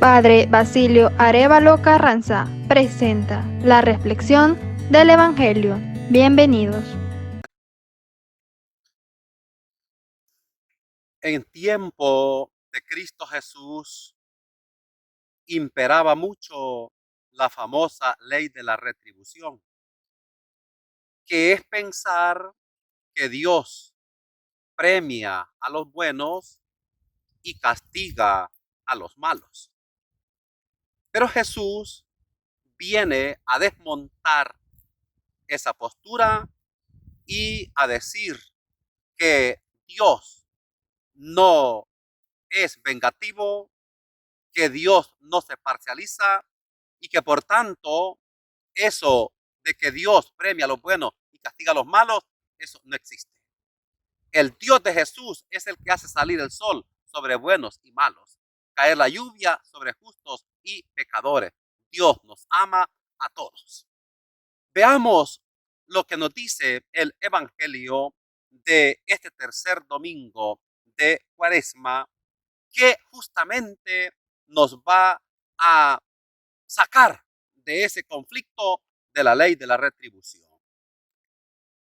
Padre Basilio Arévalo Carranza presenta la reflexión del Evangelio. Bienvenidos. En tiempo de Cristo Jesús imperaba mucho la famosa ley de la retribución, que es pensar que Dios premia a los buenos y castiga a los malos. Pero Jesús viene a desmontar esa postura y a decir que Dios no es vengativo, que Dios no se parcializa y que por tanto eso de que Dios premia a los buenos y castiga a los malos, eso no existe. El Dios de Jesús es el que hace salir el sol sobre buenos y malos, caer la lluvia sobre justos y pecadores. Dios nos ama a todos. Veamos lo que nos dice el Evangelio de este tercer domingo de Cuaresma, que justamente nos va a sacar de ese conflicto de la ley de la retribución.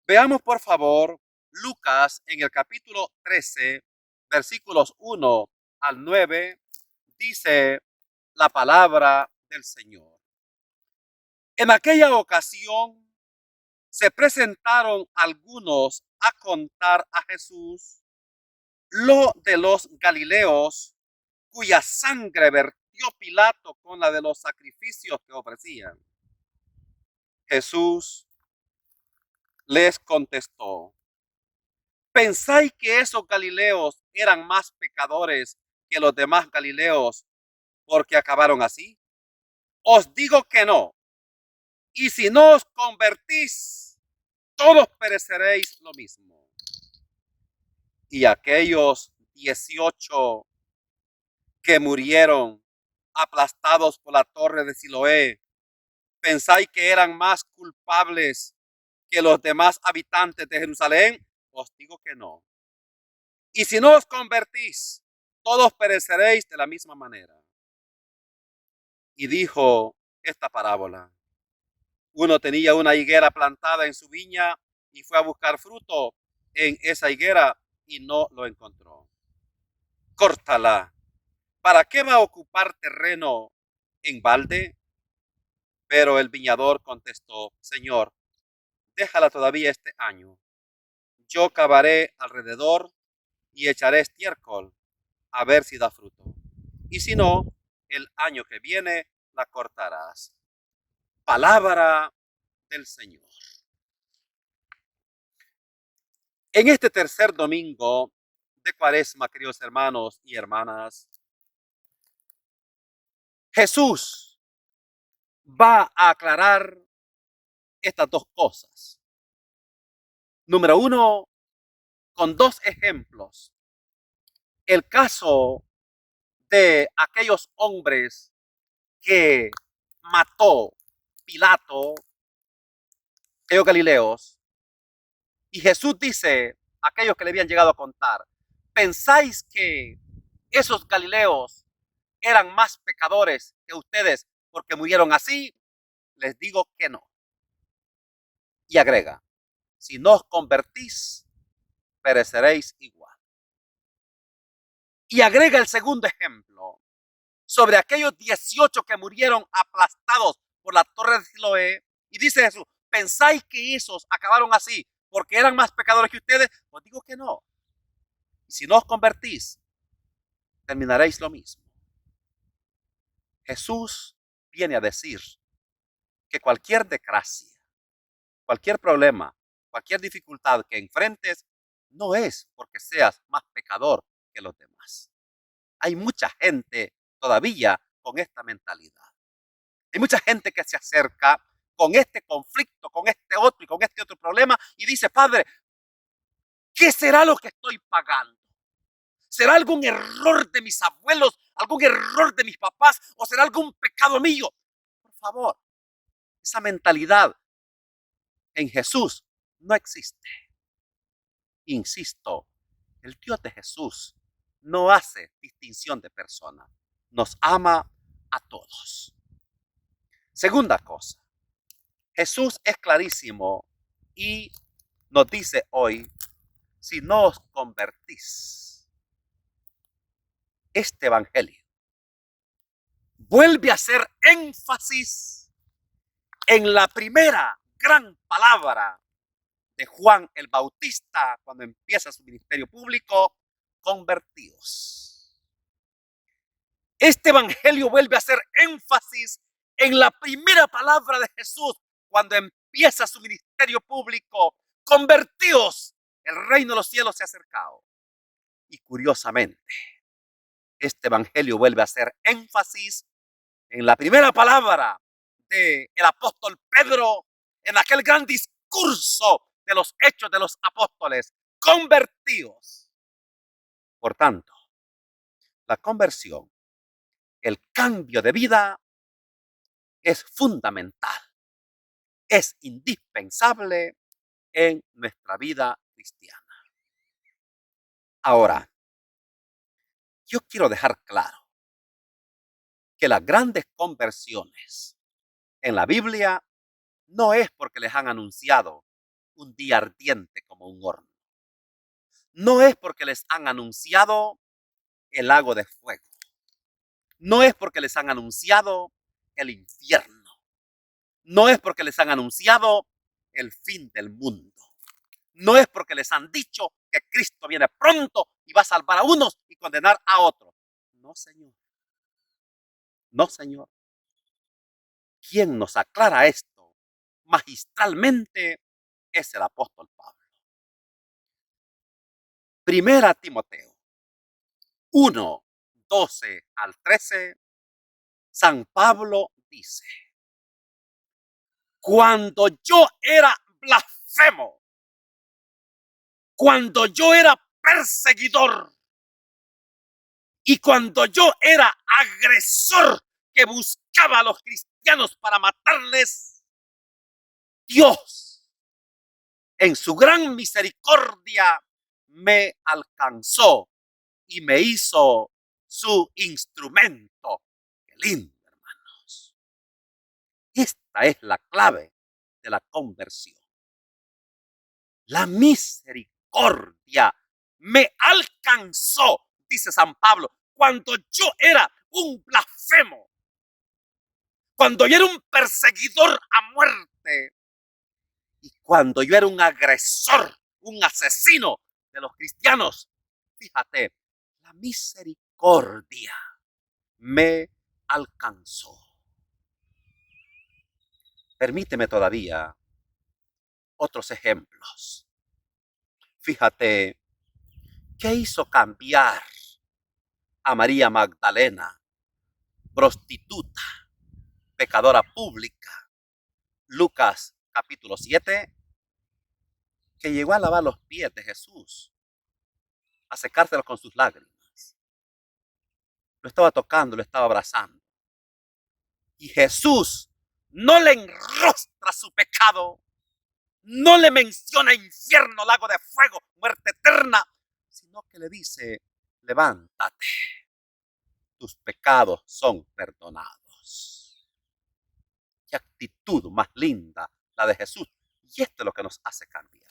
Veamos por favor Lucas en el capítulo 13, versículos 1 al 9, dice la palabra del Señor. En aquella ocasión se presentaron algunos a contar a Jesús lo de los Galileos, cuya sangre vertió Pilato con la de los sacrificios que ofrecían. Jesús les contestó: ¿pensáis que esos Galileos eran más pecadores que los demás Galileos porque acabaron así? Os digo que no. Y si no os convertís, todos pereceréis lo mismo. Y aquellos 18 que murieron aplastados por la torre de Siloé, ¿pensáis que eran más culpables que los demás habitantes de Jerusalén? Os digo que no. Y si no os convertís, todos pereceréis de la misma manera. Y dijo esta parábola: uno tenía una higuera plantada en su viña y fue a buscar fruto en esa higuera y no lo encontró. Córtala. ¿Para qué va a ocupar terreno en balde? Pero el viñador contestó: Señor, déjala todavía este año. Yo cavaré alrededor y echaré estiércol a ver si da fruto. Y si no, el año que viene la cortarás. Palabra del Señor. En este tercer domingo de Cuaresma, queridos hermanos y hermanas, Jesús va a aclarar estas dos cosas. Número uno, con dos ejemplos. El caso de aquellos hombres que mató Pilato, aquellos galileos, y Jesús dice a aquellos que le habían llegado a contar: ¿pensáis que esos galileos eran más pecadores que ustedes porque murieron así? Les digo que no. Y agrega: si no os convertís, pereceréis igual. Y agrega el segundo ejemplo sobre aquellos 18 que murieron aplastados por la torre de Siloé. Y dice Jesús: ¿pensáis que esos acabaron así porque eran más pecadores que ustedes? Os digo que no. Y si no os convertís, terminaréis lo mismo. Jesús viene a decir que cualquier desgracia, cualquier problema, cualquier dificultad que enfrentes, no es porque seas más pecador que los demás. Hay mucha gente todavía con esta mentalidad. Hay mucha gente que se acerca con este conflicto, con este otro y con este otro problema y dice: Padre, ¿qué será lo que estoy pagando? ¿Será algún error de mis abuelos, algún error de mis papás o será algún pecado mío? Por favor, esa mentalidad en Jesús no existe. Insisto, el Dios de Jesús no hace distinción de persona. Nos ama todos. Segunda cosa, Jesús es clarísimo y nos dice hoy, si no os convertís, este evangelio vuelve a hacer énfasis en la primera gran palabra de Juan el Bautista cuando empieza su ministerio público: convertidos. Este evangelio vuelve a hacer énfasis en la primera palabra de Jesús cuando empieza su ministerio público: convertidos, el reino de los cielos se ha acercado. Y curiosamente, este evangelio vuelve a hacer énfasis en la primera palabra del apóstol Pedro en aquel gran discurso de los Hechos de los Apóstoles: convertidos. Por tanto, la conversión, el cambio de vida, es fundamental, es indispensable en nuestra vida cristiana. Ahora, yo quiero dejar claro que las grandes conversiones en la Biblia no es porque les han anunciado un día ardiente como un horno. No es porque les han anunciado el lago de fuego. No es porque les han anunciado el infierno. No es porque les han anunciado el fin del mundo. No es porque les han dicho que Cristo viene pronto y va a salvar a unos y condenar a otros. No, Señor. No, Señor. Quien nos aclara esto magistralmente es el apóstol Pablo. Primera Timoteo 1, 12 al 13, San Pablo dice: cuando yo era blasfemo, cuando yo era perseguidor y cuando yo era agresor que buscaba a los cristianos para matarles, Dios, en su gran misericordia, me alcanzó y me hizo su instrumento. Qué lindo, hermanos. Esta es la clave de la conversión. La misericordia me alcanzó, dice San Pablo, cuando yo era un blasfemo, cuando yo era un perseguidor a muerte y cuando yo era un agresor, un asesino de los cristianos. Fíjate, la misericordia me alcanzó. Permíteme todavía otros ejemplos. Fíjate, ¿qué hizo cambiar a María Magdalena, prostituta, pecadora pública? Lucas capítulo 7, que llegó a lavar los pies de Jesús, a secárselos con sus lágrimas. Lo estaba tocando, lo estaba abrazando. Y Jesús no le enrostra su pecado, no le menciona infierno, lago de fuego, muerte eterna, sino que le dice: levántate, tus pecados son perdonados. Qué actitud más linda la de Jesús. Y esto es lo que nos hace cambiar.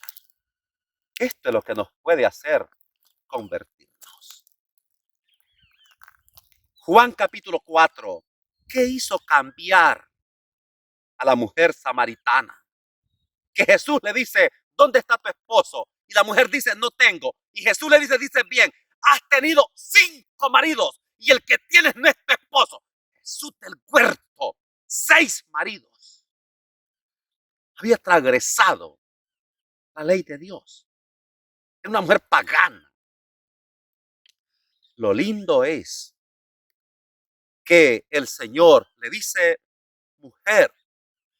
Esto es lo que nos puede hacer convertirnos. Juan capítulo 4. ¿Qué hizo cambiar a la mujer samaritana? Que Jesús le dice: ¿dónde está tu esposo? Y la mujer dice: no tengo. Y Jesús le dice: bien, has tenido 5 maridos y el que tienes no es tu esposo. Jesús del huerto, 6 maridos. Había transgresado la ley de Dios. Era una mujer pagana. Lo lindo es que el Señor le dice: mujer,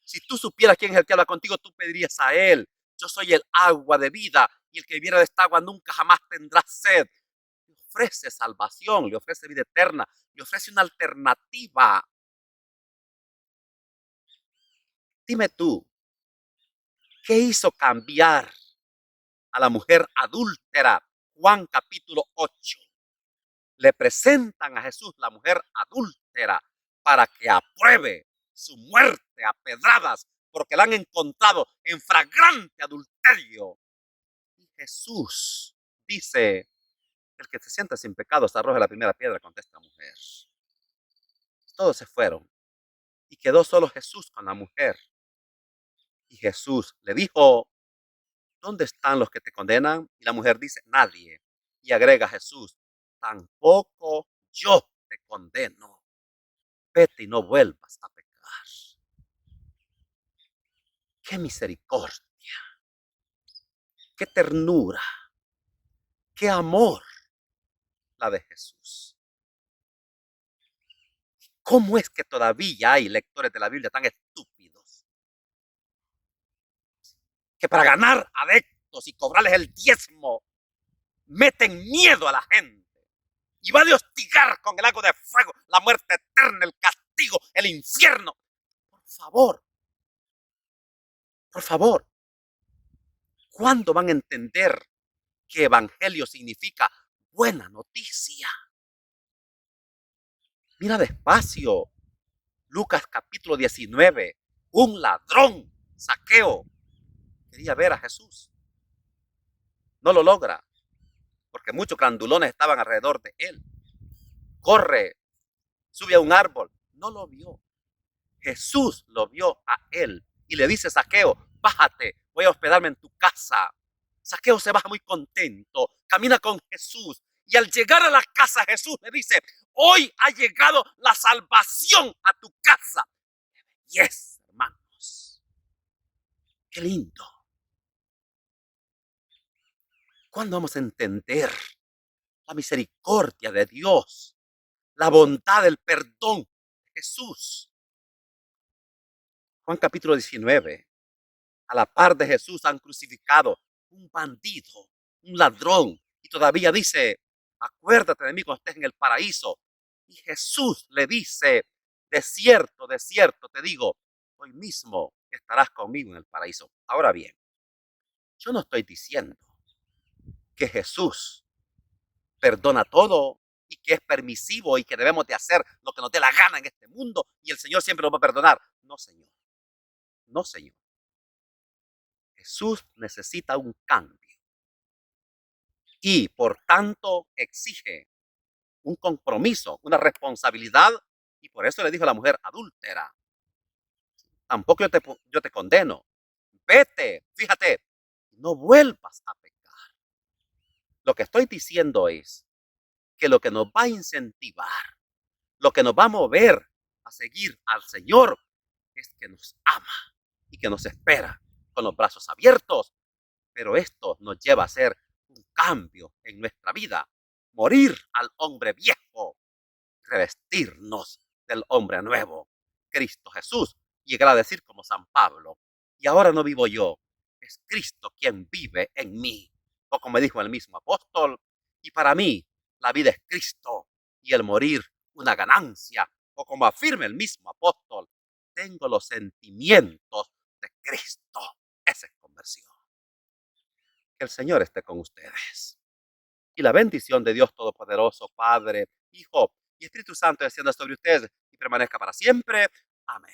si tú supieras quién es el que habla contigo, tú pedirías a él. Yo soy el agua de vida y el que bebiera de esta agua nunca jamás tendrá sed. Le ofrece salvación, le ofrece vida eterna, le ofrece una alternativa. Dime tú, ¿qué hizo cambiar a la mujer adúltera? Juan capítulo 8. Le presentan a Jesús la mujer adúltera para que apruebe su muerte a pedradas, porque la han encontrado en flagrante adulterio. Y Jesús dice: el que se sienta sin pecado se arroje la primera piedra contra esta mujer. Todos se fueron y quedó solo Jesús con la mujer. Y Jesús le dijo: ¿dónde están los que te condenan? Y la mujer dice: nadie. Y agrega Jesús: tampoco yo te condeno. Vete y no vuelvas a pecar. ¡Qué misericordia! ¡Qué ternura! ¡Qué amor la de Jesús! ¿Cómo es que todavía hay lectores de la Biblia tan estúpidos que para ganar adeptos y cobrarles el diezmo meten miedo a la gente y van a hostigar con el lago de fuego, la muerte eterna, el castigo, el infierno? Por favor, ¿cuándo van a entender que evangelio significa buena noticia? Mira despacio, Lucas capítulo 19, un ladrón, Zaqueo, quería ver a Jesús. No lo logra, porque muchos grandulones estaban alrededor de él. Corre, sube a un árbol, no lo vio. Jesús lo vio a él y le dice: Zaqueo, bájate, voy a hospedarme en tu casa. Zaqueo se baja muy contento, camina con Jesús y al llegar a la casa Jesús le dice: hoy ha llegado la salvación a tu casa. Yes, hermanos, qué lindo. ¿Cuándo vamos a entender la misericordia de Dios, la bondad, el perdón de Jesús? Juan capítulo 19, a la par de Jesús han crucificado un bandido, un ladrón, y todavía dice: acuérdate de mí cuando estés en el paraíso. Y Jesús le dice: de cierto te digo, hoy mismo estarás conmigo en el paraíso. Ahora bien, yo no estoy diciendo que Jesús perdona todo y que es permisivo y que debemos de hacer lo que nos dé la gana en este mundo y el Señor siempre nos va a perdonar. No, Señor. No, Señor. Jesús necesita un cambio y por tanto exige un compromiso, una responsabilidad, y por eso le dijo a la mujer adúltera: tampoco yo te condeno, vete, fíjate, no vuelvas a pecar. Lo que estoy diciendo es que lo que nos va a incentivar, lo que nos va a mover a seguir al Señor, es que nos ama y que nos espera con los brazos abiertos. Pero esto nos lleva a hacer un cambio en nuestra vida, morir al hombre viejo, revestirnos del hombre nuevo, Cristo Jesús, y llegar a decir como San Pablo: y ahora no vivo yo, es Cristo quien vive en mí. O como dijo el mismo apóstol: y para mí la vida es Cristo y el morir una ganancia. O como afirma el mismo apóstol: tengo los sentimientos de Cristo. Esa es conversión. Que el Señor esté con ustedes. Y la bendición de Dios Todopoderoso, Padre, Hijo y Espíritu Santo descienda sobre ustedes y permanezca para siempre. Amén.